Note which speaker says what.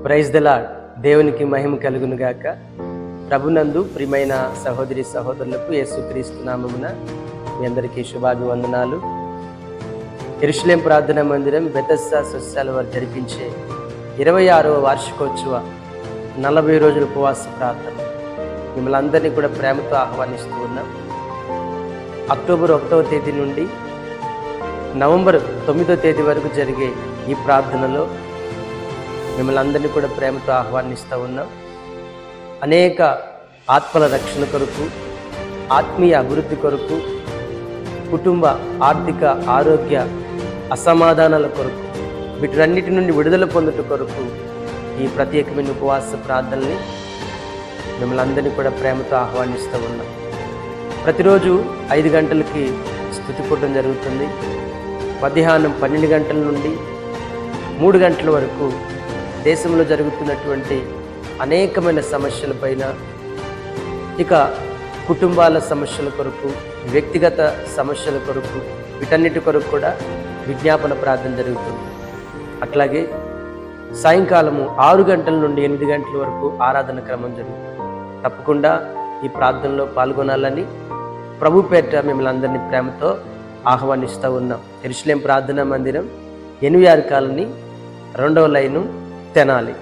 Speaker 1: Praise the lord. దేవునికి మహిమ కలుగును గాక. ప్రభునందు ప్రియమైన సహోదరి సహోదరులకు యేసుక్రీస్తు నామమున మీ అందరికీ శుభాభివందనాలు. యెరూషలేం ప్రార్థనా మందిరం బెతెస్దా సొసైటీ వారు జరిపించే 26వ వార్షికోత్సవ 40 రోజుల ఉపవాస ప్రార్థన మిమ్మల్ని అందరినీ కూడా ప్రేమతో ఆహ్వానిస్తూ ఉన్నాం. అక్టోబర్ 1వ తేదీ నుండి నవంబర్ 9వ తేదీ వరకు జరిగే ఈ ప్రార్థనలో మిమ్మల్ని అందరినీ కూడా ప్రేమతో ఆహ్వానిస్తూ ఉన్నాం. అనేక ఆత్మల రక్షణ కొరకు, ఆత్మీయ అభివృద్ధి కొరకు, కుటుంబ ఆర్థిక ఆరోగ్య అసమాధానాల కొరకు, వీటన్నిటి నుండి విడుదల పొందుట కొరకు ఈ ప్రత్యేకమైన ఉపవాస ప్రార్థనల్ని మిమ్మల్ని అందరినీ కూడా ప్రేమతో ఆహ్వానిస్తూ ఉన్నాం. ప్రతిరోజు 5 గంటలకి స్తుతి కూటం జరుగుతుంది. మధ్యాహ్నం 12 గంటల నుండి 3 గంటల వరకు దేశంలో జరుగుతున్నటువంటి అనేకమైన సమస్యలపైన, ఇక కుటుంబాల సమస్యల కొరకు, వ్యక్తిగత సమస్యల కొరకు, వీటన్నిటి కొరకు కూడా విజ్ఞాపన ప్రార్థన జరుగుతుంది. అట్లాగే సాయంకాలము 6 గంటల నుండి 8 గంటల వరకు ఆరాధన క్రమం జరుగుతుంది. తప్పకుండా ఈ ప్రార్థనలో పాల్గొనాలని ప్రభు పేరిట మిమ్మల్ని అందరినీ ప్రేమతో ఆహ్వానిస్తూ ఉన్నాం. యెరూషలేం ప్రార్థనా మందిరం 86 కాలనీ 2వ లైను తెనాలి.